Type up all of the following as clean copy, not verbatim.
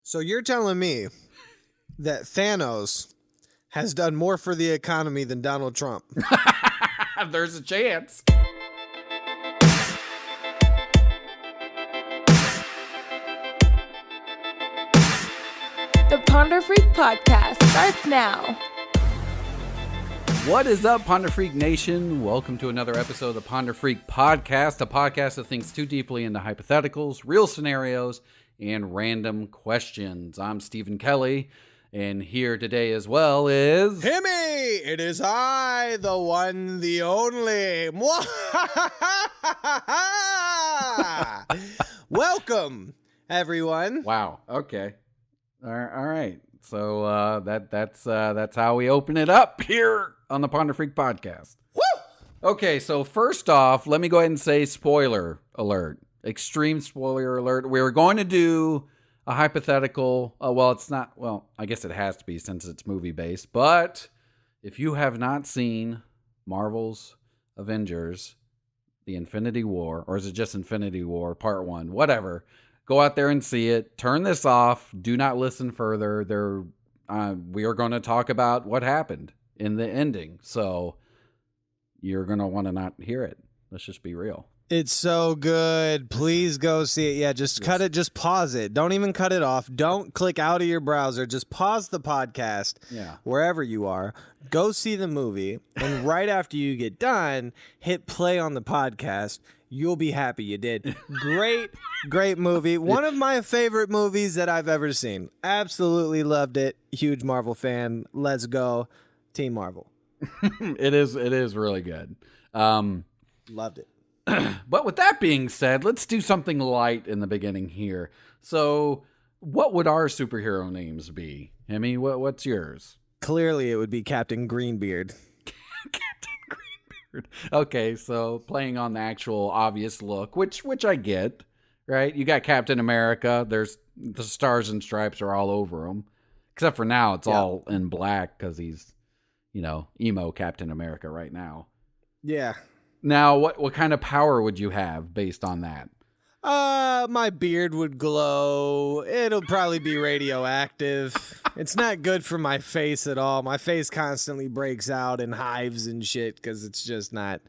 So you're telling me that Thanos has done more for the economy than Donald Trump? There's a chance. The Ponder Freak Podcast starts now. What is up, Ponder Freak Nation? Welcome to another episode of the Ponder Freak Podcast, a podcast that thinks too deeply into hypotheticals, real scenarios, and random questions. I'm Stephen Kelley, and here today as well is... Hemi! It is I, the one, the only. Welcome, everyone. Wow, okay. All right. So that's how we open it up here on the Ponder Freak Podcast. Woo! Okay, so first off, let me go ahead and say spoiler alert. Extreme spoiler alert. We're going to do a hypothetical. It's not. Well, I guess it has to be since it's movie based. But if you have not seen Marvel's Avengers, the Infinity War, or is it just Infinity War Part 1? Whatever. Go out there and see it. Turn this off. Do not listen further. We are going to talk about what happened in the ending. So you're going to want to not hear it. Let's just be real. It's so good. Please go see it. Yeah, just cut it. Just pause it. Don't even cut it off. Don't click out of your browser. Just pause the podcast wherever you are. Go see the movie. And right after you get done, hit play on the podcast. You'll be happy you did. Great movie. One of my favorite movies that I've ever seen. Absolutely loved it. Huge Marvel fan. Let's go. Team Marvel. It is really good. Loved it. But with that being said, let's do something light in the beginning here. So what would our superhero names be? Hemi, what's yours? Clearly it would be Captain Greenbeard. Okay, so playing on the actual obvious look, which I get, right? You got Captain America. There's the stars and stripes are all over him, except for now it's all in black because he's, emo Captain America right now. Yeah. Now, what kind of power would you have based on that? My beard would glow. It'll probably be radioactive. It's not good for my face at all. My face constantly breaks out in hives and shit because it's not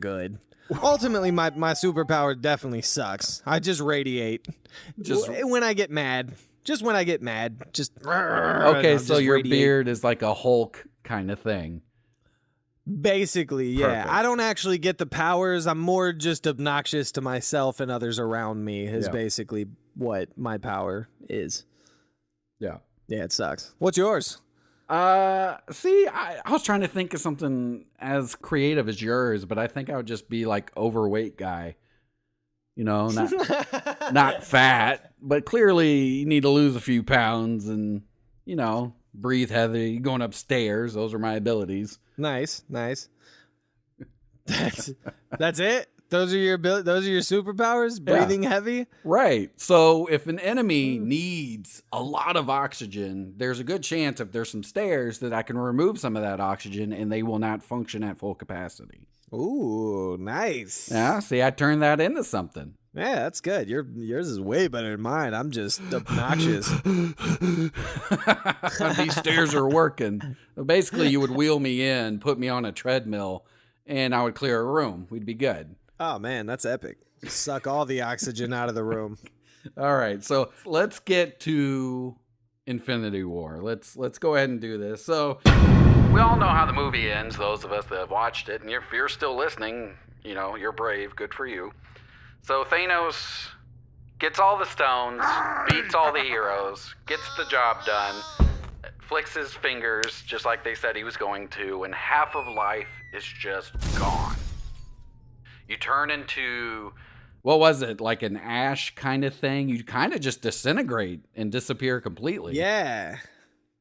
good. Ultimately, my superpower definitely sucks. I just radiate. When I get mad. Just when I get mad. Okay, so your beard is like a Hulk kind of thing. Basically, yeah. Perfect. I don't actually get the powers. I'm more just obnoxious to myself and others around me is basically what my power is. Yeah. Yeah, it sucks. What's yours? I was trying to think of something as creative as yours, but I think I would just be like overweight guy. Not fat, but clearly you need to lose a few pounds and, breathe heavy, going upstairs. Those are my abilities. Nice. That's it? Those are your superpowers? Breathing heavy? Right. So if an enemy needs a lot of oxygen, there's a good chance if there's some stairs that I can remove some of that oxygen and they will not function at full capacity. Ooh, nice. Yeah, see, I turned that into something. Yeah, that's good. Yours is way better than mine. I'm just obnoxious. These stairs are working. Basically, you would wheel me in, put me on a treadmill, and I would clear a room. We'd be good. Oh, man, that's epic. Suck all the oxygen out of the room. All right, so let's get to Infinity War. Let's go ahead and do this. So we all know how the movie ends, those of us that have watched it, and if you're still listening, you're brave. Good for you. So Thanos gets all the stones, beats all the heroes, gets the job done, flicks his fingers just like they said he was going to, and half of life is just gone. You turn into, what was it, like an ash kind of thing? You kind of just disintegrate and disappear completely. Yeah.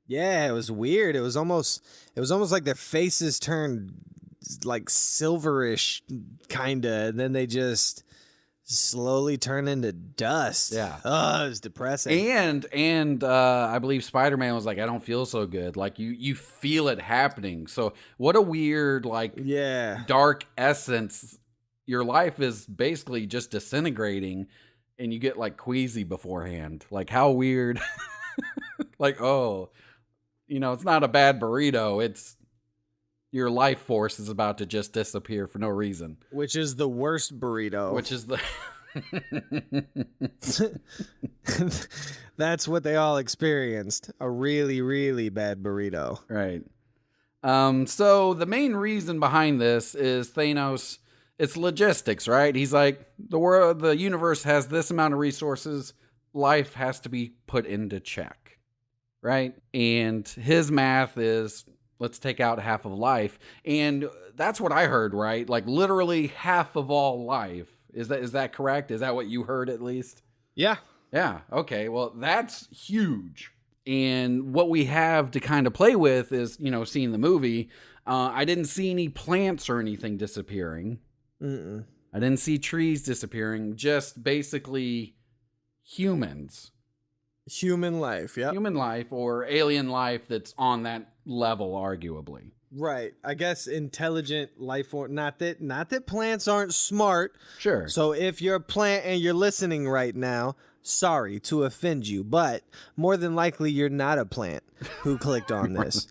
Yeah, it was weird. It was almost like their faces turned like silverish kind of, and then they just slowly turn into dust. Yeah. Oh, it was depressing. And I believe Spider-Man was like, I don't feel so good. Like you feel it happening. So what a weird, dark essence. Your life is basically just disintegrating and you get like queasy beforehand. Like how weird. Like, oh, it's not a bad burrito. It's your life force is about to just disappear for no reason. Which is the worst burrito. Which is the... That's what they all experienced. A really, really bad burrito. Right. So the main reason behind this is Thanos. It's logistics, right? He's like, the universe has this amount of resources. Life has to be put into check, right? And his math is, let's take out half of life. And that's what I heard, right? Like literally half of all life. Is that correct? Is that what you heard at least? Yeah. Yeah. Okay. Well, that's huge. And what we have to kind of play with is, seeing the movie. I didn't see any plants or anything disappearing. Mm-mm. I didn't see trees disappearing. Just basically humans. Human life. Yeah. Human life or alien life that's on that level, arguably. Right. I guess intelligent life form. Not that plants aren't smart. Sure. So if you're a plant and you're listening right now, sorry to offend you, but more than likely you're not a plant who clicked on this.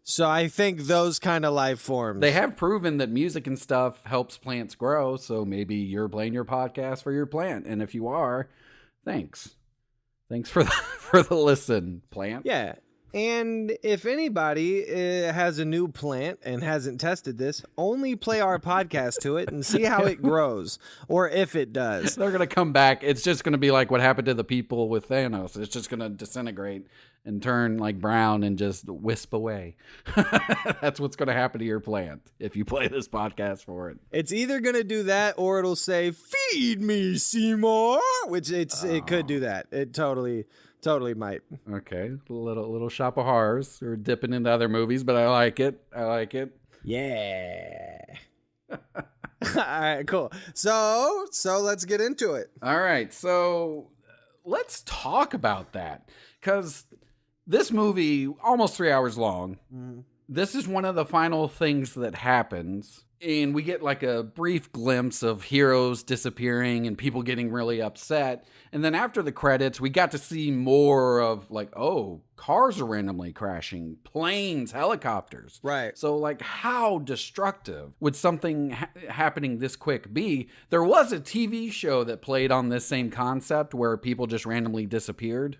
So I think those kind of life forms. They have proven that music and stuff helps plants grow. So maybe you're playing your podcast for your plant. And if you are, thanks. Thanks for the listen, plant. Yeah. And if anybody has a new plant and hasn't tested this, only play our podcast to it and see how it grows, or if it does. They're going to come back. It's just going to be like what happened to the people with Thanos. It's just going to disintegrate and turn like brown and just wisp away. That's what's going to happen to your plant if you play this podcast for it. It's either going to do that or it'll say, "Feed me, Seymour," which it could do that. It totally might. Okay, a little shop of horrors. We're dipping into other movies, but I like it. Yeah. All right, cool. So let's get into it. All right, so let's talk about that, because this movie, almost 3 hours long, this is one of the final things that happens. And we get like a brief glimpse of heroes disappearing and people getting really upset. And then after the credits, we got to see more of like, oh, cars are randomly crashing, planes, helicopters. Right. So like how destructive would something happening this quick be? There was a TV show that played on this same concept where people just randomly disappeared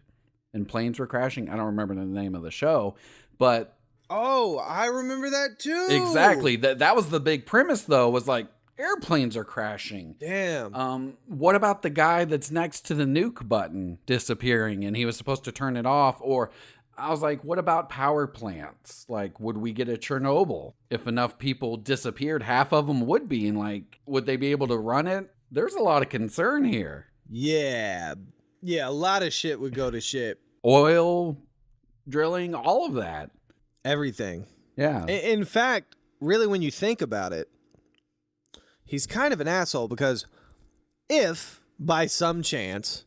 and planes were crashing. I don't remember the name of the show, but... Oh, I remember that too. Exactly. That was the big premise, though, was like airplanes are crashing. Damn. What about the guy that's next to the nuke button disappearing and he was supposed to turn it off? Or I was like, what about power plants? Like, would we get a Chernobyl if enough people disappeared? Half of them would be. And like, would they be able to run it? There's a lot of concern here. Yeah. Yeah. A lot of shit would go to shit. Oil drilling, all of that. Everything. Yeah. In fact, really, when you think about it, he's kind of an asshole because if, by some chance,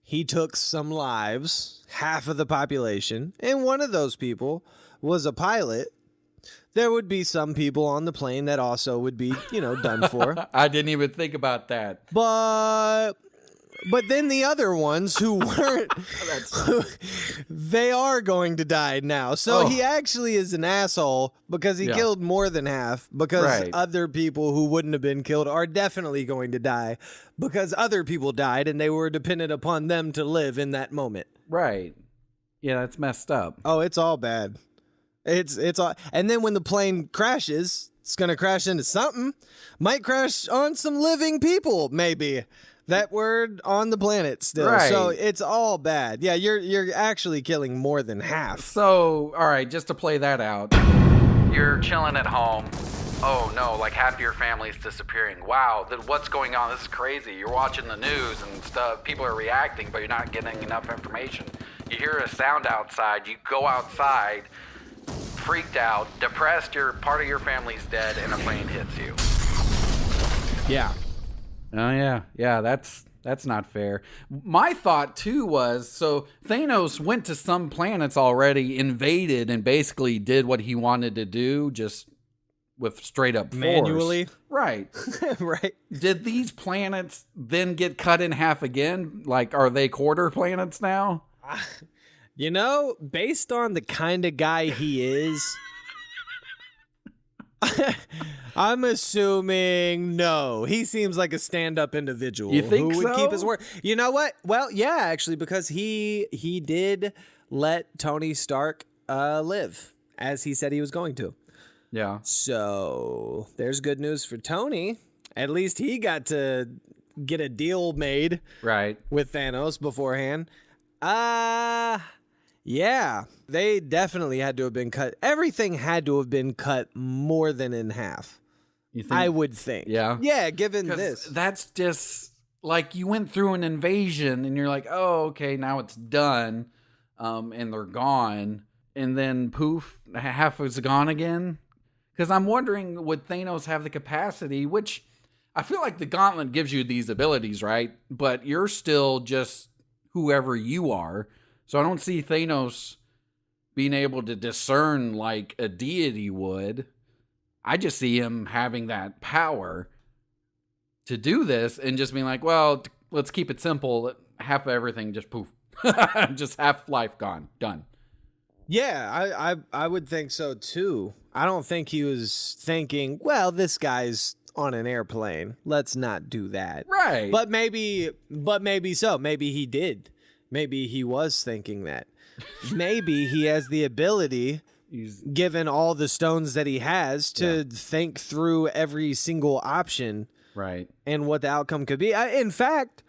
he took some lives, half of the population, and one of those people was a pilot, there would be some people on the plane that also would be, done for. I didn't even think about that. But then the other ones who weren't, they are going to die now. So he actually is an asshole because he killed more than half, because other people who wouldn't have been killed are definitely going to die because other people died and they were dependent upon them to live in that moment. Right. Yeah, that's messed up. Oh, it's all bad. It's all, and then when the plane crashes, it's going to crash into something. Might crash on some living people, maybe. That word on the planet still. Right. So it's all bad. Yeah, you're actually killing more than half. So, all right, just to play that out. You're chilling at home. Oh no, like half of your family's disappearing. Wow, what's going on? This is crazy. You're watching the news and stuff. People are reacting, but you're not getting enough information. You hear a sound outside. You go outside, freaked out, depressed. Part of your family's dead, and a plane hits you. Yeah. Oh, yeah, that's not fair. My thought, too, was, so Thanos went to some planets already, invaded, and basically did what he wanted to do, just with straight up force. Manually. Right. Right. Did these planets then get cut in half again? Like, are they quarter planets now? You know, based on the kind of guy he is, I'm assuming no. He seems like a stand-up individual. You think who would so? keep his word. You know what? Well, yeah, actually, because he did let Tony Stark live as he said he was going to. Yeah. So there's good news for Tony. At least he got to get a deal made Right. with Thanos beforehand. Yeah, they definitely had to have been cut. Everything had to have been cut more than in half. You think? I would think. Yeah. Yeah, given 'Cause this. that's just like you went through an invasion and you're like, oh, okay, now it's done. And they're gone. And then poof, half is gone again. Because I'm wondering, would Thanos have the capacity, which I feel like the gauntlet gives you these abilities, right? But you're still just whoever you are. So I don't see Thanos being able to discern like a deity would. I just see him having that power to do this and just being like, well, let's keep it simple. Half of everything just poof. Just half life gone. Done. Yeah, I would think so too. I don't think he was thinking, well, this guy's on an airplane. Let's not do that. Right. But maybe so. Maybe he did. Maybe he was thinking that. Maybe he has the ability, given all the stones that he has, to think through every single option. Right. And what the outcome could be. In fact,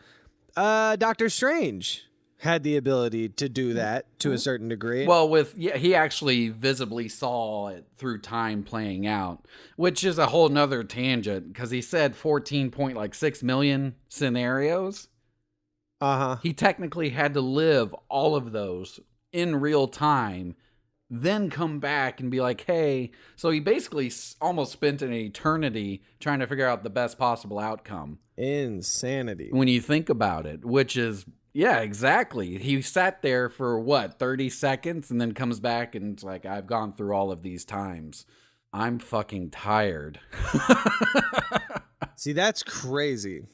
Doctor Strange had the ability to do that to a certain degree. Well, he actually visibly saw it through time playing out, which is a whole nother tangent because he said 14.6 million scenarios. Uh-huh. He technically had to live all of those in real time, then come back and be like, hey, so he basically almost spent an eternity trying to figure out the best possible outcome. Insanity. When you think about it, which is, yeah, exactly. He sat there for 30 seconds and then comes back and it's like, I've gone through all of these times. I'm fucking tired. See, that's crazy.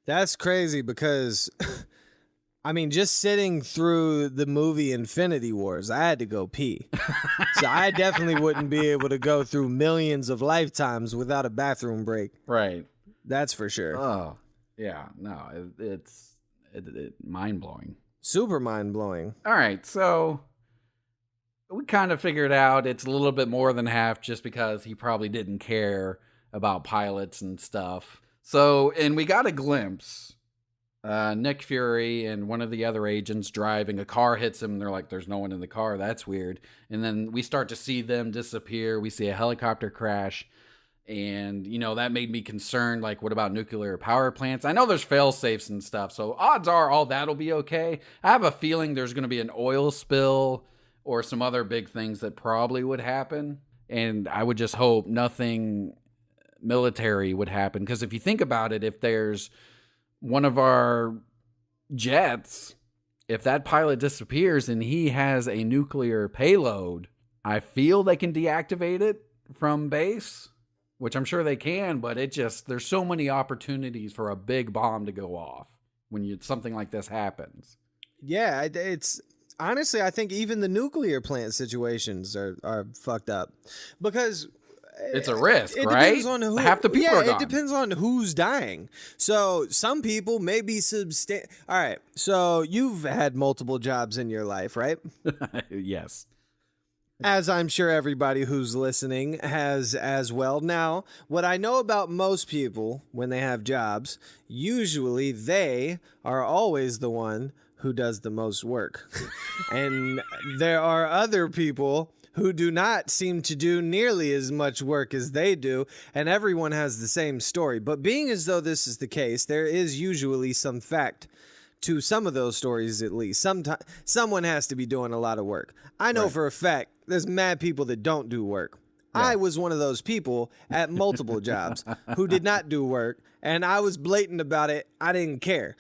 That's crazy because, I mean, just sitting through the movie Infinity Wars, I had to go pee. So I definitely wouldn't be able to go through millions of lifetimes without a bathroom break. Right. That's for sure. Oh, yeah. No, it's mind-blowing. Super mind-blowing. All right, so we kind of figured out it's a little bit more than half just because he probably didn't care about pilots and stuff. So, and we got a glimpse. Nick Fury and one of the other agents driving, a car hits him. And they're like, there's no one in the car. That's weird. And then we start to see them disappear. We see a helicopter crash. And, that made me concerned. Like, what about nuclear power plants? I know there's fail safes and stuff. So odds are all that'll be okay. I have a feeling there's going to be an oil spill or some other big things that probably would happen. And I would just hope nothing military would happen. Because if you think about it, if there's one of our jets, if that pilot disappears and he has a nuclear payload, I feel they can deactivate it from base, which I'm sure they can, but there's so many opportunities for a big bomb to go off when something like this happens. Yeah, it's honestly, I think even the nuclear plant situations are fucked up because it's a risk, it right? Depends on who, half the people are gone. It depends on who's dying. So some people may be All right, so you've had multiple jobs in your life, right? Yes. As I'm sure everybody who's listening has as well. Now, what I know about most people when they have jobs, usually they are always the one who does the most work. And there are other people who do not seem to do nearly as much work as they do, and everyone has the same story. But being as though this is the case, there is usually some fact to some of those stories at least. Someone has to be doing a lot of work. I know for a fact there's mad people that don't do work. Yeah. I was one of those people at multiple jobs who did not do work, and I was blatant about it. I didn't care.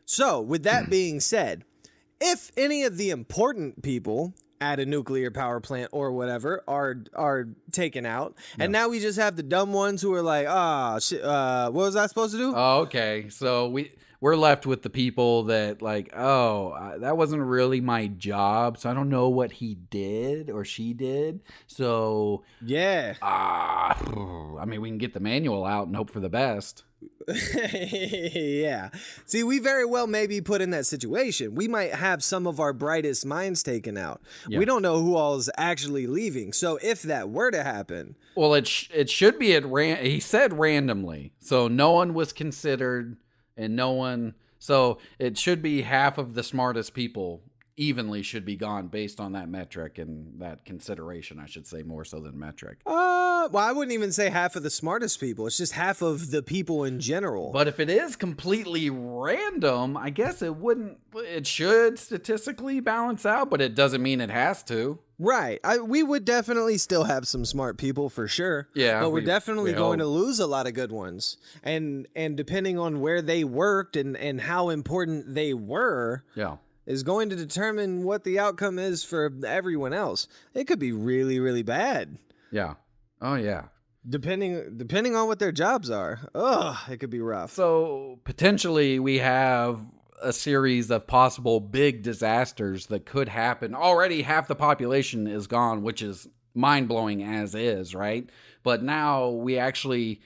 So, with that being said, if any of the important people at a nuclear power plant or whatever are taken out. And now we just have the dumb ones who are like, shit, what was I supposed to do? Oh, okay. So we're left with the people that like, that wasn't really my job, so I don't know what he did or she did. So yeah. I mean, we can get the manual out and hope for the best. Yeah. See, we very well may be put in that situation. We might have some of our brightest minds taken out. Yeah. We don't know who all is actually leaving. So if that were to happen, well, it should be he said randomly, so no one was considered, and no one. So it should be half of the smartest people evenly should be gone based on that metric and that consideration, I should say, more so than metric. Well, I wouldn't even say half of the smartest people. It's just half of the people in general. But if it is completely random, I guess it should statistically balance out, but it doesn't mean it has to. Right. We would definitely still have some smart people for sure. Yeah. But we're definitely going to lose a lot of good ones. And depending on where they worked and how important they were. Yeah. Is going to determine what the outcome is for everyone else. It could be really, really bad. Yeah. Oh, yeah. Depending on what their jobs are. It could be rough. So potentially we have a series of possible big disasters that could happen. Already half the population is gone, which is mind-blowing as is, right? But now we actually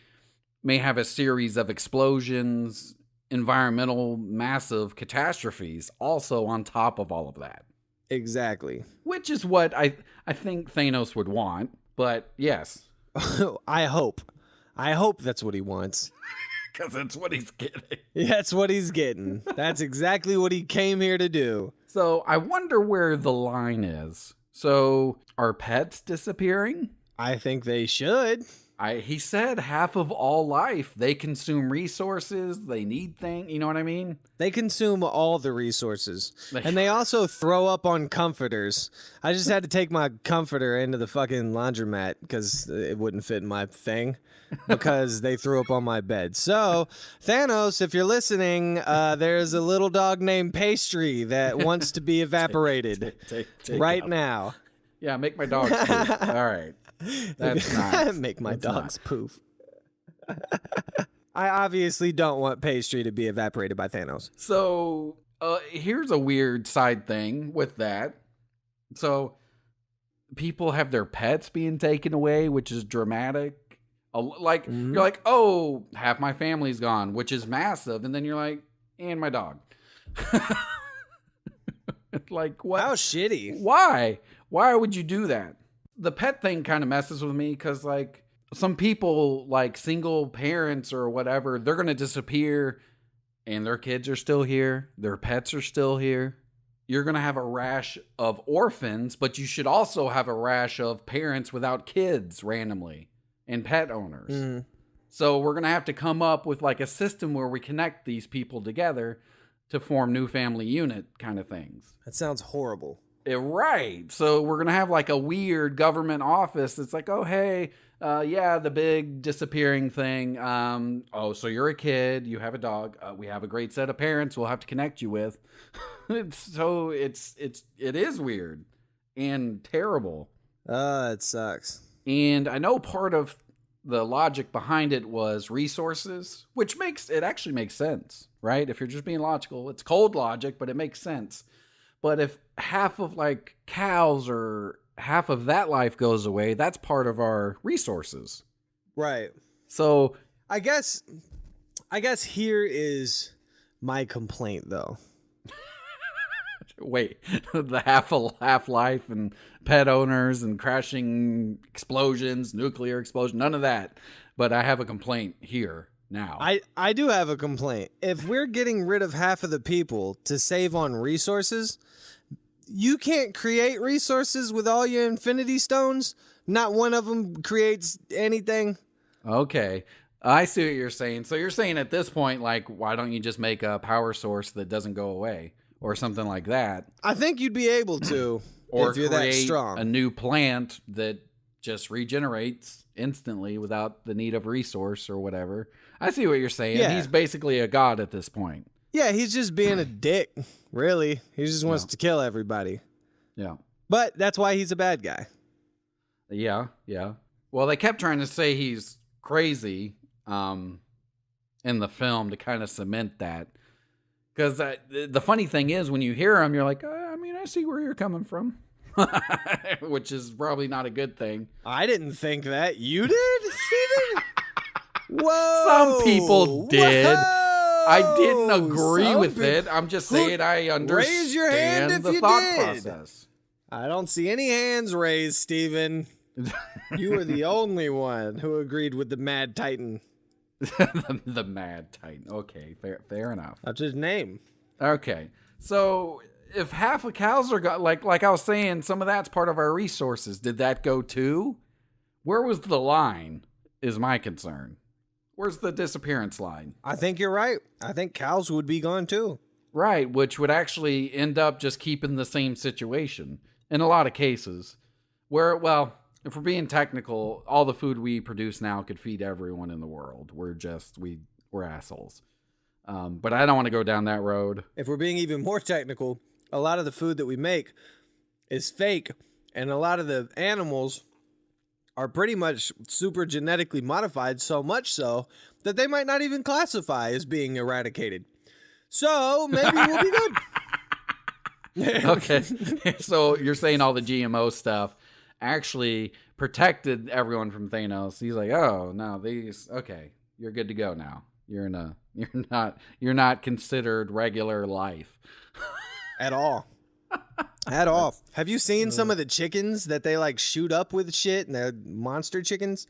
may have a series of explosions, environmental massive catastrophes also on top of all of that. Exactly. Which is what I think Thanos would want, but yes. I hope that's what he wants. Because that's what he's getting. That's what he's getting. That's exactly what he came here to do. So I wonder where the line is. So are pets disappearing? I think they should. He said half of all life, they consume resources, they need things, you know what I mean? They consume all the resources. And they also throw up on comforters. I just had to take my comforter into the fucking laundromat because it wouldn't fit in my thing because they threw up on my bed. So, Thanos, if you're listening, there's a little dog named Pastry that wants to be evaporated take right now. Yeah, make my dog poop. All right. That's nice. Make my dogs poof. I obviously don't want Pastry to be evaporated by Thanos. So here's a weird side thing with that. So people have their pets being taken away, which is dramatic. Like you're like, oh, half my family's gone, which is massive, and then you're like, and my dog. Like what? How shitty. Why would you do that? The pet thing kind of messes with me because, like, some people, like single parents or whatever, they're going to disappear and their kids are still here. Their pets are still here. You're going to have a rash of orphans, but you should also have a rash of parents without kids randomly and pet owners. Mm. So we're going to have to come up with like a system where we connect these people together to form new family unit kind of things. That sounds horrible. Right. So we're going to have like a weird government office that's like, oh, hey, the big disappearing thing. So you're a kid. You have a dog. We have a great set of parents we'll have to connect you with. It is weird and terrible. It sucks. And I know part of the logic behind it was resources, which actually makes sense, right? If you're just being logical, it's cold logic, but it makes sense. But if half of like cows or half of that life goes away, that's part of our resources. Right. So I guess here is my complaint though. Wait, the half life and pet owners and crashing explosions, nuclear explosion, none of that. But I have a complaint here now. I do have a complaint. If we're getting rid of half of the people to save on resources, you can't create resources with all your infinity stones. Not one of them creates anything. Okay. I see what you're saying. So you're saying at this point, like, why don't you just make a power source that doesn't go away or something like that? I think you'd be able to or if you're that strong. A new plant that just regenerates instantly without the need of resource or whatever. I see what you're saying. Yeah. He's basically a god at this point. Yeah, he's just being a dick, really. He just wants to kill everybody. Yeah. But that's why he's a bad guy. Yeah. Well, they kept trying to say he's crazy in the film to kind of cement that. Because the funny thing is, when you hear him, you're like, I see where you're coming from. Which is probably not a good thing. I didn't think that. You did, Steven? Whoa. Some people did. Whoa. I didn't agree with it. I'm just saying I understand Raise your hand if the you thought did. process. I don't see any hands raised, Steven. You were the only one who agreed with the Mad Titan. the Mad Titan. Okay, fair enough. That's his name. Okay, so if half of cows are like I was saying, some of that's part of our resources. Did that go too? Where was the line? Is my concern. Where's the disappearance line? I think you're right. I think cows would be gone too. Right, which would actually end up just keeping the same situation in a lot of cases. Where, well, if we're being technical, all the food we produce now could feed everyone in the world. We're assholes. But I don't want to go down that road. If we're being even more technical, a lot of the food that we make is fake, and a lot of the animals are pretty much super genetically modified, so much so that they might not even classify as being eradicated. So maybe we'll be good. Okay. So you're saying all the GMO stuff actually protected everyone from Thanos. He's like, oh no, okay, you're good to go now. You're not considered regular life. At all. At all. Have you seen some of the chickens that they like shoot up with shit and they're monster chickens?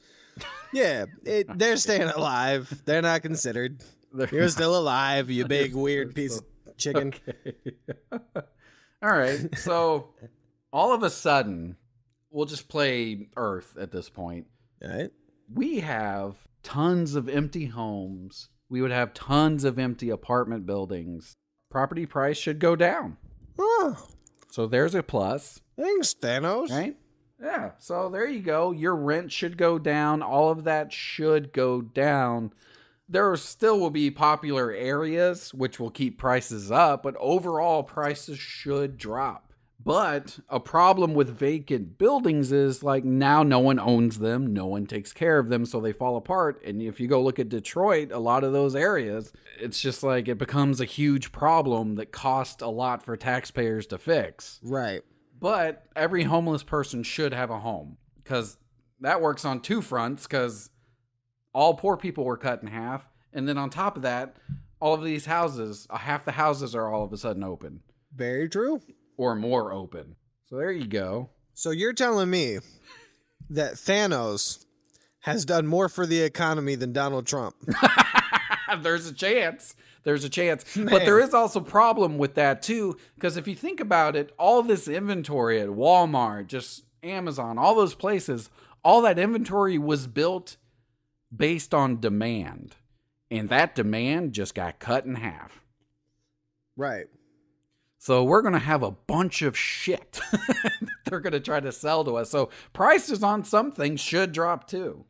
Yeah, they're staying alive. They're not considered. You're still alive, you big weird piece of chicken. Okay. All right. So all of a sudden, we'll just play Earth at this point. All right. We have tons of empty homes. We would have tons of empty apartment buildings. Property price should go down. Oh, So there's a plus. thanks, Thanos. Right? Yeah. So there you go. Your rent should go down. All of that should go down. There still will be popular areas, which will keep prices up, but overall prices should drop. But a problem with vacant buildings is like now no one owns them, no one takes care of them, so they fall apart. And if you go look at Detroit, a lot of those areas, it's just like it becomes a huge problem that costs a lot for taxpayers to fix. Right. But every homeless person should have a home, because that works on two fronts, because all poor people were cut in half. And then on top of that, all of these houses, half the houses are all of a sudden open. Very true. Or more open. So there you go. So you're telling me that Thanos has done more for the economy than Donald Trump? There's a chance. There's a chance. Man. But there is also a problem with that too, because if you think about it, all this inventory at Walmart, just Amazon, all those places, all that inventory was built based on demand. And that demand just got cut in half. Right. So we're going to have a bunch of shit they're going to try to sell to us. So prices on some things should drop too.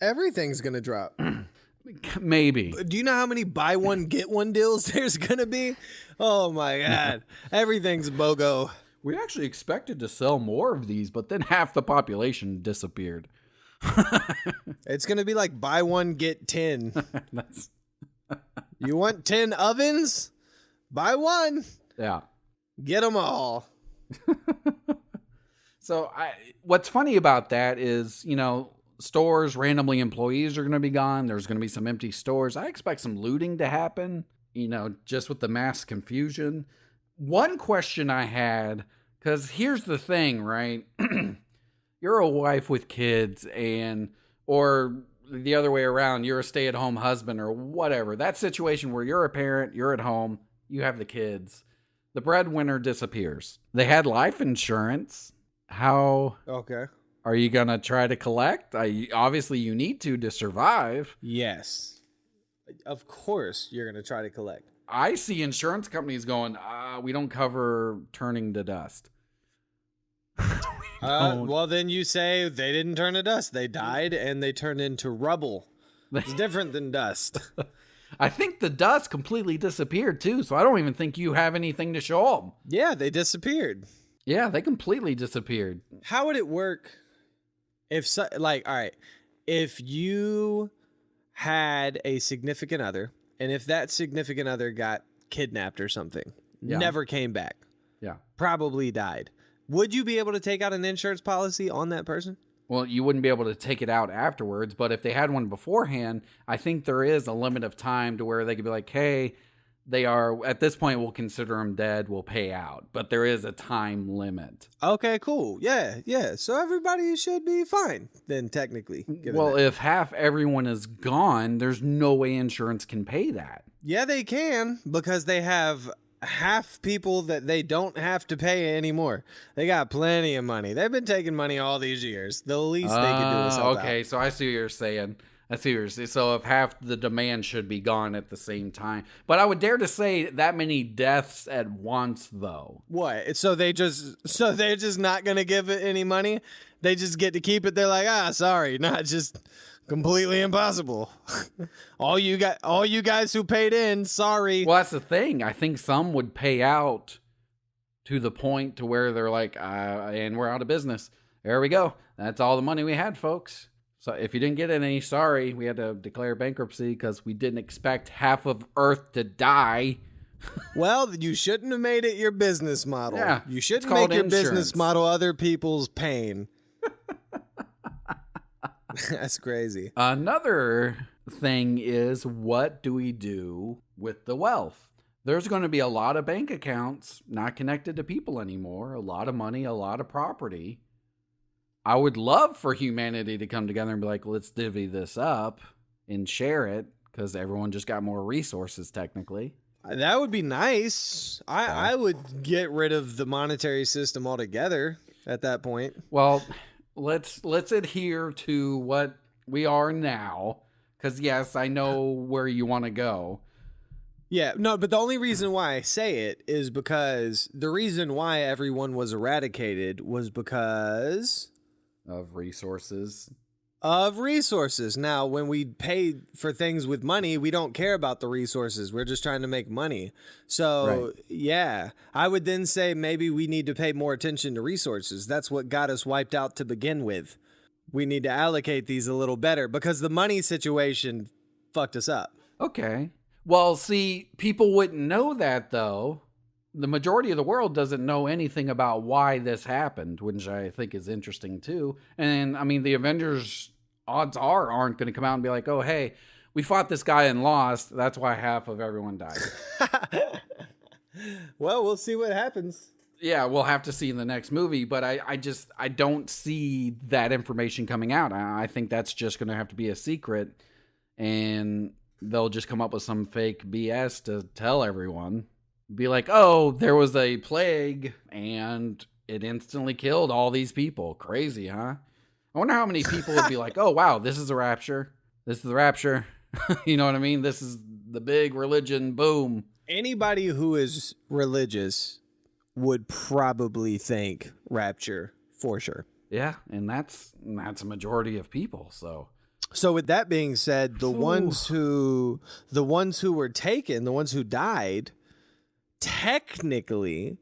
Everything's going to drop. Maybe. Do you know how many buy one, get one deals there's going to be? Oh my God. Everything's BOGO. We actually expected to sell more of these, but then half the population disappeared. It's going to be like buy one, get 10. You want 10 ovens? Buy one. Yeah. Get them all. So what's funny about that is, stores, randomly employees are going to be gone. There's going to be some empty stores. I expect some looting to happen, just with the mass confusion. One question I had, because here's the thing, right? You're a wife with kids or the other way around, you're a stay-at-home husband or whatever. That situation where you're a parent, you're at home, you have the kids. The breadwinner disappears. They had life insurance. How are you going to try to collect? Obviously, you need to survive. Yes. Of course, you're going to try to collect. I see insurance companies going, we don't cover turning to dust. Well, then you say they didn't turn to dust. They died and they turned into rubble. It's different than dust. I think the dust completely disappeared too, so I don't even think you have anything to show them. Yeah, they disappeared. Yeah, they completely disappeared. How would it work if, all right, if you had a significant other, and if that significant other got kidnapped or something, never came back, probably died, would you be able to take out an insurance policy on that person? Well, you wouldn't be able to take it out afterwards, but if they had one beforehand, I think there is a limit of time to where they could be like, hey, they are, at this point, we'll consider them dead, we'll pay out. But there is a time limit. Okay, cool. Yeah. So everybody should be fine, then, technically. Well, if half everyone is gone, there's no way insurance can pay that. Yeah, they can, because they have half people that they don't have to pay anymore. They got plenty of money. They've been taking money all these years. The least they can do is help okay, out. So I see what you're saying. So if half the demand should be gone at the same time. But I would dare to say that many deaths at once, though. What? So they're just not going to give it any money? They just get to keep it? They're like, sorry, not just completely impossible. all you guys who paid in, sorry. Well, that's the thing. I think some would pay out to the point to where they're like, and we're out of business. There we go. That's all the money we had, folks. So if you didn't get any, sorry, we had to declare bankruptcy because we didn't expect half of Earth to die. Well, you shouldn't have made it your business model. Yeah, you shouldn't make your business model other people's pain. That's crazy. Another thing is, what do we do with the wealth? There's going to be a lot of bank accounts not connected to people anymore, a lot of money, a lot of property. I would love for humanity to come together and be like, let's divvy this up and share it because everyone just got more resources technically. That would be nice. I would get rid of the monetary system altogether at that point. Well, let's adhere to what we are now because, yes, I know where you want to go. Yeah, no, but the only reason why I say it is because the reason why everyone was eradicated was because... Of resources. Now, when we pay for things with money, we don't care about the resources. We're just trying to make money. So, Yeah, I would then say maybe we need to pay more attention to resources. That's what got us wiped out to begin with. We need to allocate these a little better because the money situation fucked us up. Okay. Well, see, people wouldn't know that, though. The majority of the world doesn't know anything about why this happened, which I think is interesting too. And I mean, the Avengers, odds aren't going to come out and be like, oh, hey, we fought this guy and lost. That's why half of everyone died. Well, we'll see what happens. Yeah, we'll have to see in the next movie. But I don't see that information coming out. I think that's just going to have to be a secret. And they'll just come up with some fake BS to tell everyone. Be like, oh, there was a plague and it instantly killed all these people. Crazy, huh? I wonder how many people would be like, oh, wow, this is a rapture. This is the rapture. You know what I mean? This is the big religion. Boom. Anybody who is religious would probably think rapture for sure. Yeah, and that's a majority of people. So with that being said, the ones who were taken, the ones who died, technically,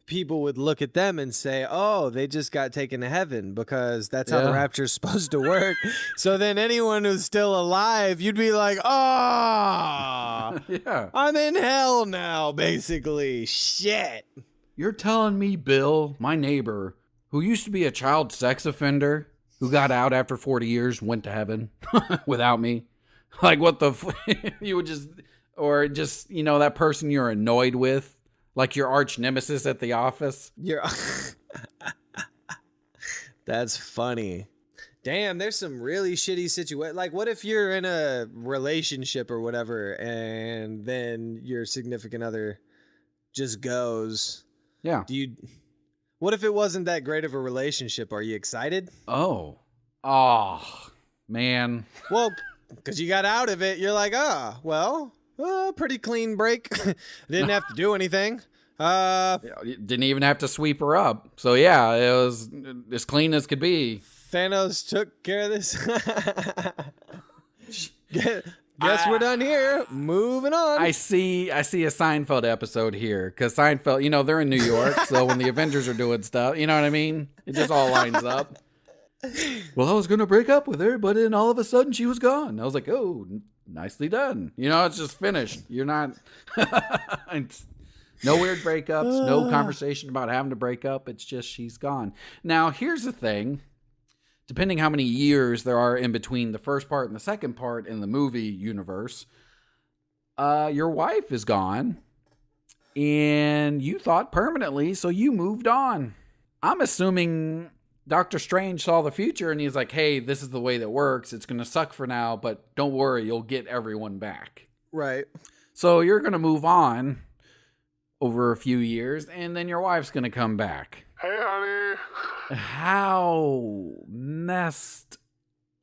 people would look at them and say, oh, they just got taken to heaven because that's how the rapture's supposed to work. So then anyone who's still alive, you'd be like, oh, yeah, I'm in hell now, basically. Shit. You're telling me Bill, my neighbor, who used to be a child sex offender, who got out after 40 years, went to heaven without me? Like, what the you would just... Or just, that person you're annoyed with, like your arch nemesis at the office. That's funny. Damn, there's some really shitty situations. Like, what if you're in a relationship or whatever, and then your significant other just goes? Yeah. What if it wasn't that great of a relationship? Are you excited? Oh, man. Well, because you got out of it, you're like, pretty clean break. Didn't have to do anything. Didn't even have to sweep her up. So yeah, it was as clean as could be. Thanos took care of this. Guess we're done here. Moving on. I see a Seinfeld episode here because Seinfeld, they're in New York, so when the Avengers are doing stuff, you know what I mean? It just all lines up. Well, I was gonna break up with her, but then all of a sudden she was gone. I was like, oh, nicely done. It's just finished. You're not. No weird breakups. No conversation about having to break up. It's just she's gone. Now, here's the thing. Depending how many years there are in between the first part and the second part in the movie universe, your wife is gone, and you thought permanently, so you moved on. I'm assuming Doctor Strange saw the future, and he's like, hey, this is the way that works. It's going to suck for now, but don't worry, you'll get everyone back. Right. So you're going to move on over a few years, and then your wife's going to come back. Hey, honey. How messed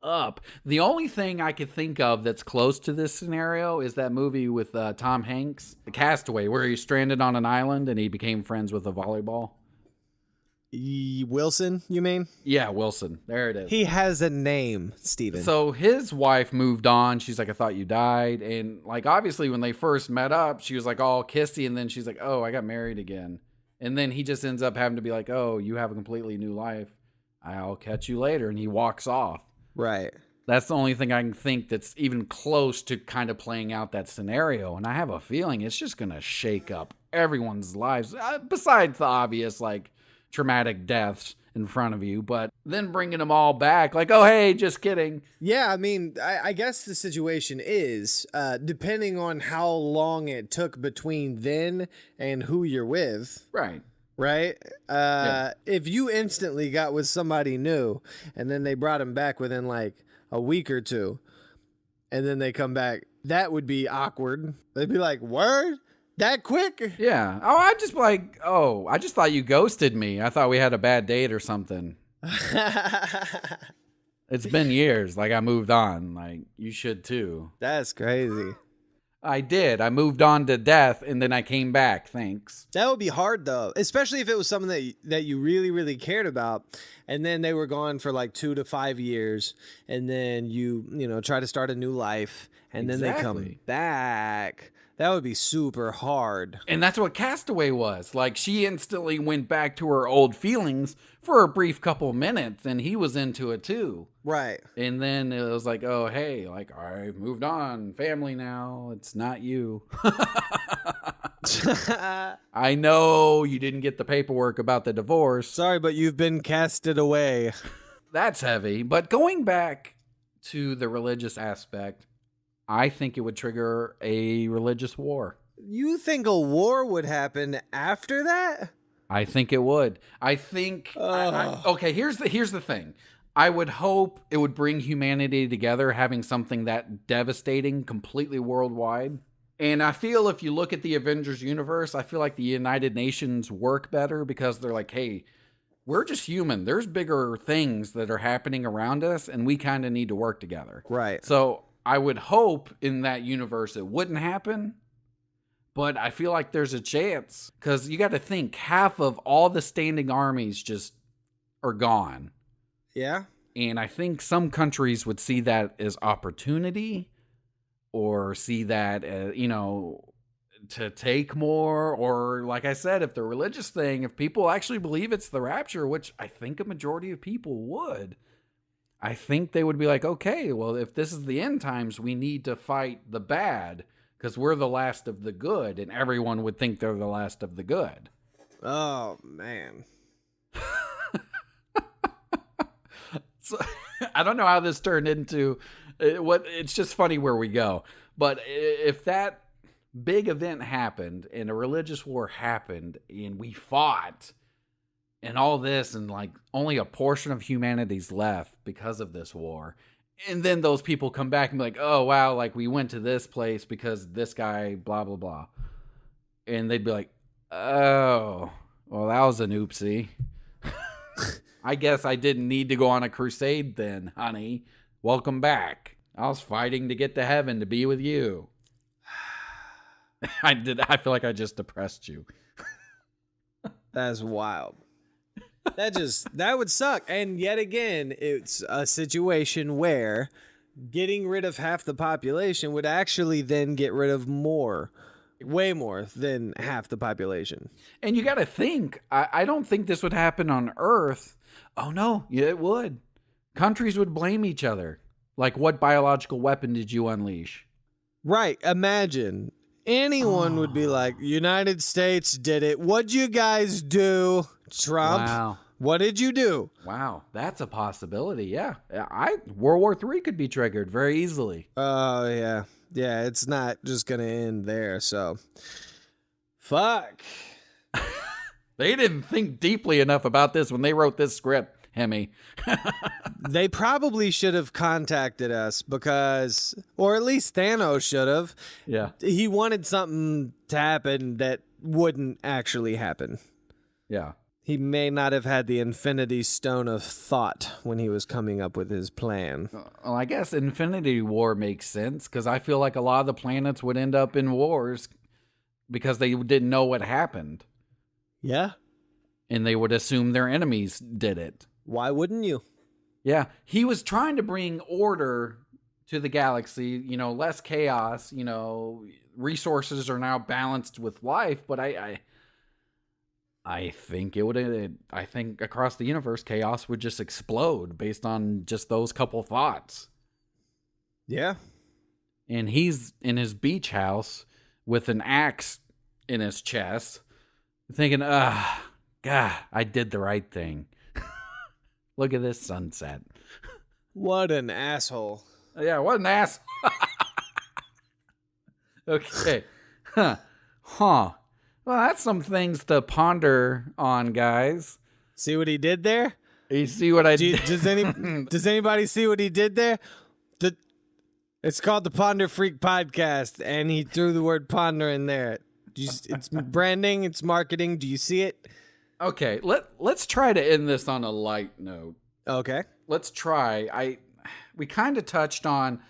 up. The only thing I could think of that's close to this scenario is that movie with Tom Hanks, The Castaway, where he's stranded on an island and he became friends with a volleyball. Wilson, you mean? Yeah, Wilson. There it is. He has a name, Steven. So his wife moved on. She's like, I thought you died. And obviously when they first met up, she was all kissy. And then she's like, oh, I got married again. And then he just ends up having to be like, oh, you have a completely new life. I'll catch you later. And he walks off. Right. That's the only thing I can think that's even close to kind of playing out that scenario. And I have a feeling it's just going to shake up everyone's lives, besides the obvious, traumatic deaths in front of you. But then bringing them all back, oh, hey, just kidding. Yeah, I mean, I guess the situation is, depending on how long it took between then and who you're with. Right. Right? Yeah. If you instantly got with somebody new and then they brought him back within a week or two and then they come back, that would be awkward. They'd be like, word? That quick? Yeah. Oh, I just thought you ghosted me. I thought we had a bad date or something. It's been years. I moved on. You should too. That's crazy. I did. I moved on to death and then I came back. Thanks. That would be hard though, especially if it was something that you really, really cared about. And then they were gone for 2 to 5 years. And then you try to start a new life. And then they come back. That would be super hard. And that's what Castaway was. She instantly went back to her old feelings for a brief couple minutes, and he was into it too. Right. And then it was oh, hey, I moved on. Family now. It's not you. I know you didn't get the paperwork about the divorce. Sorry, but you've been casted away. That's heavy. But going back to the religious aspect, I think it would trigger a religious war. You think a war would happen after that? I think it would. I think. Okay, here's the thing. I would hope it would bring humanity together, having something that devastating, completely worldwide. And I feel if you look at the Avengers universe, I feel like the United Nations work better because they're hey, we're just human. There's bigger things that are happening around us, and we kind of need to work together. Right. So I would hope in that universe it wouldn't happen, but I feel like there's a chance because you got to think half of all the standing armies just are gone. Yeah. And I think some countries would see that as opportunity or see that, to take more. Or like I said, if the religious thing, if people actually believe it's the rapture, which I think a majority of people would, I think they would be okay, well, if this is the end times, we need to fight the bad because we're the last of the good, and everyone would think they're the last of the good. Oh, man. So, I don't know how this turned into it's just funny where we go. But if that big event happened and a religious war happened and we fought and all this, and only a portion of humanity's left because of this war. And then those people come back and be oh, wow, we went to this place because this guy, blah, blah, blah. And they'd be oh, well, that was an oopsie. I guess I didn't need to go on a crusade then, honey. Welcome back. I was fighting to get to heaven to be with you. I feel like I just depressed you. That's wild. That would suck. And yet again, it's a situation where getting rid of half the population would actually then get rid of way more than half the population. And you got to think, I don't think this would happen on Earth. Oh, no, yeah, it would. Countries would blame each other. Like, what biological weapon did you unleash? Right. Imagine anyone would be like, United States did it. What'd you guys do? Trump. Wow. What did you do? Wow. That's a possibility. Yeah. World War III could be triggered very easily. Oh, yeah. Yeah, it's not just going to end there. So, fuck. They didn't think deeply enough about this when they wrote this script, Hemi. They probably should have contacted us because, or at least Thanos should have. Yeah. He wanted something to happen that wouldn't actually happen. Yeah. He may not have had the Infinity Stone of Thought when he was coming up with his plan. Well, I guess Infinity War makes sense because I feel like a lot of the planets would end up in wars because they didn't know what happened. Yeah. And they would assume their enemies did it. Why wouldn't you? Yeah. He was trying to bring order to the galaxy, less chaos, resources are now balanced with life, but I think I think across the universe, chaos would just explode based on just those couple thoughts. Yeah. And he's in his beach house with an axe in his chest, thinking, God, I did the right thing. Look at this sunset. What an asshole. Yeah, what an ass. Okay. Huh. Well, that's some things to ponder on, guys. See what he did there? You see what I did? Does anybody see what he did there? It's called the Ponder Freak Podcast, and he threw the word ponder in there. It's branding, it's marketing. Do you see it? Okay, let's try to end this on a light note. Okay. Let's try. We kind of touched on,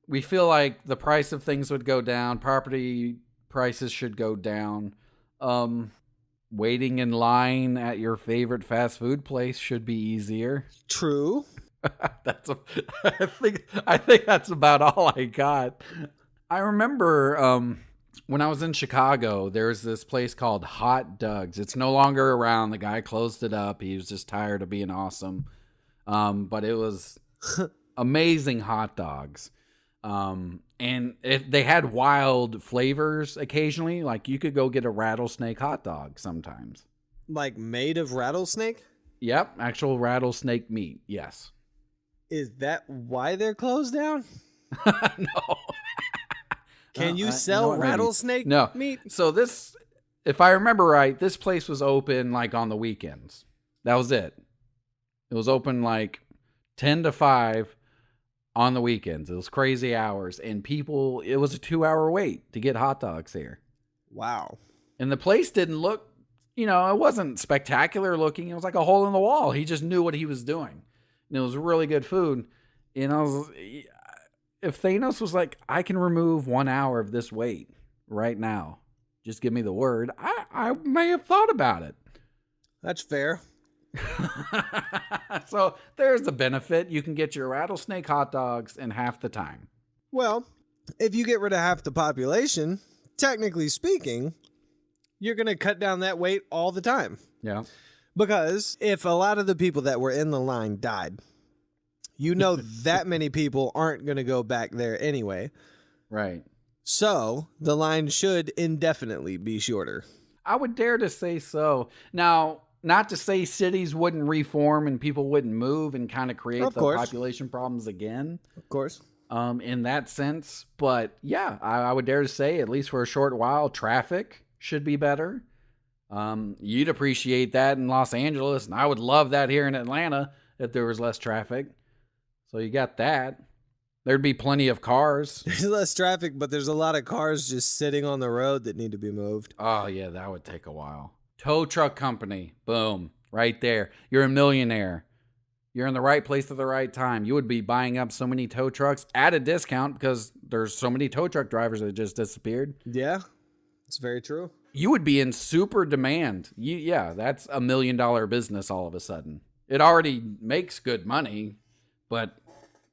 we feel like the price of things would go down, property prices should go down. Waiting in line at your favorite fast food place should be easier. True. I think that's about all I got. I remember when I was in Chicago, there's this place called Hot Doug's. It's no longer around. The guy closed it up. He was just tired of being awesome. But it was amazing hot dogs. And they had wild flavors occasionally. Like you could go get a rattlesnake hot dog sometimes. Like made of rattlesnake? Yep, actual rattlesnake meat. Yes. Is that why they're closed down? No. Can you sell rattlesnake meat? So this, if I remember right, this place was open like on the weekends. That was it. It was open like 10 to 5 on the weekends. It was crazy hours. And people, it was a 2-hour wait to get hot dogs here. Wow. And the place didn't look, it wasn't spectacular looking. It was like a hole in the wall. He just knew what he was doing. And it was really good food. And if Thanos was like, I can remove 1 hour of this wait right now, just give me the word, I may have thought about it. That's fair. So there's the benefit. You can get your rattlesnake hot dogs in half the time. Well, if you get rid of half the population, technically speaking, you're going to cut down that wait all the time. Yeah. Because if a lot of the people that were in the line died, that many people aren't going to go back there anyway. Right. So the line should indefinitely be shorter. I would dare to say so. Now, not to say cities wouldn't reform and people wouldn't move and kind of create population problems again. Of course. In that sense. But yeah, I would dare to say, at least for a short while, traffic should be better. You'd appreciate that in Los Angeles, and I would love that here in Atlanta if there was less traffic. So you got that. There'd be plenty of cars. There's less traffic, but there's a lot of cars just sitting on the road that need to be moved. Oh, yeah, that would take a while. Tow truck company. Boom. Right there. You're a millionaire. You're in the right place at the right time. You would be buying up so many tow trucks at a discount because there's so many tow truck drivers that just disappeared. Yeah, it's very true. You would be in super demand. Yeah, that's $1 million business all of a sudden. It already makes good money, but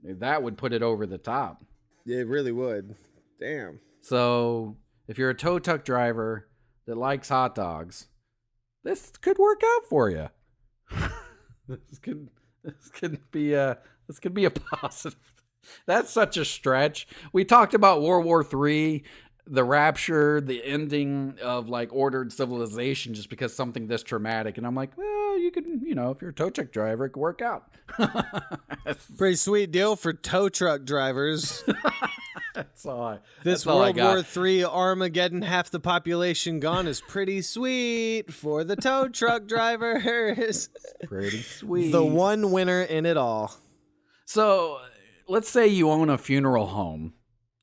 That would put it over the top. It really would. Damn. So if you're a tow truck driver that likes hot dogs, this could work out for you. This could be a positive. That's such a stretch. We talked about World War III, the rapture, the ending of like ordered civilization just because something this traumatic. And I'm like, well, you could, if you're a tow truck driver, it could work out. Pretty sweet deal for tow truck drivers. That's all I This World War III Armageddon, half the population gone, is pretty sweet for the tow truck drivers. Pretty sweet. The one winner in it all. So let's say you own a funeral home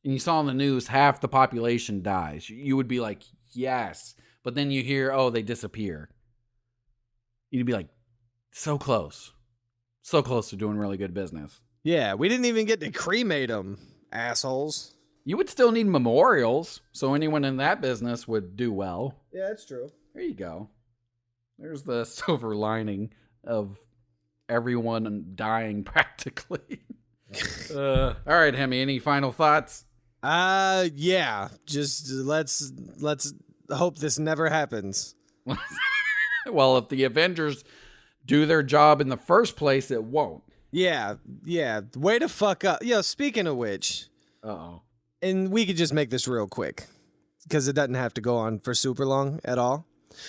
and you saw on the news half the population dies. You would be like, yes. But then you hear, oh, they disappear. You'd be like, so close. So close to doing really good business. Yeah, we didn't even get to cremate them, assholes. You would still need memorials, so anyone in that business would do well. Yeah, that's true. There you go. There's the silver lining of everyone dying practically. All right, Hemi, any final thoughts? Yeah. Just let's hope this never happens. Well, if the Avengers do their job in the first place, it won't. Yeah. Way to fuck up. Yo, speaking of which. Uh-oh. And we could just make this real quick because it doesn't have to go on for super long at all.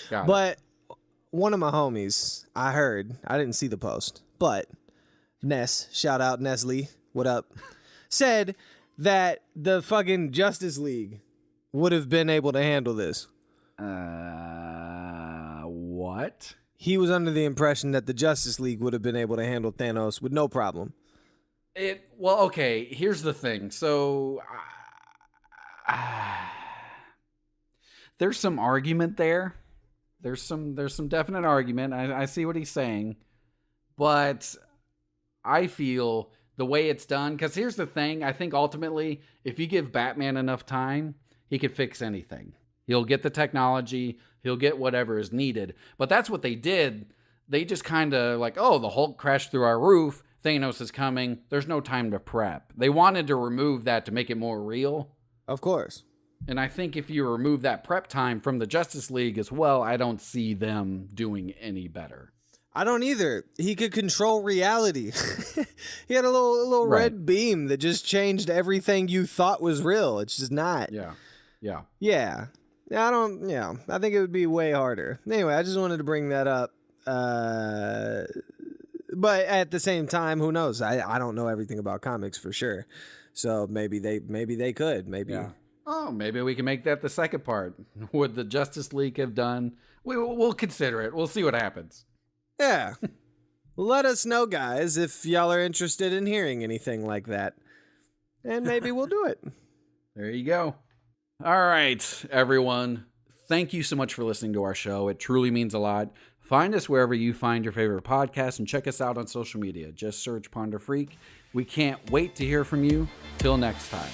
But one of my homies, I didn't see the post, but Ness, shout out Nestle, what up, said that the fucking Justice League would have been able to handle this. What? He was under the impression that the Justice League would have been able to handle Thanos with no problem. Well, okay, here's the thing. So there's some argument there. There's some definite argument. I see what he's saying. But I feel the way it's done, because here's the thing. I think ultimately, if you give Batman enough time, he could fix anything. He'll get the technology. He'll get whatever is needed. But that's what they did. They just kind of like, oh, the Hulk crashed through our roof. Thanos is coming. There's no time to prep. They wanted to remove that to make it more real. Of course. And I think if you remove that prep time from the Justice League as well, I don't see them doing any better. I don't either. He could control reality. He had a little red beam that just changed everything you thought was real. It's just not. Yeah. I think it would be way harder. Anyway, I just wanted to bring that up. But at the same time, who knows? I don't know everything about comics for sure. So maybe they could. Maybe. Yeah. Oh, maybe we can make that the second part. Would the Justice League have done? We'll consider it. We'll see what happens. Yeah. Let us know, guys, if y'all are interested in hearing anything like that. And maybe we'll do it. There you go. All right, everyone. Thank you so much for listening to our show. It truly means a lot. Find us wherever you find your favorite podcast and check us out on social media. Just search Ponder Freak. We can't wait to hear from you. Till next time.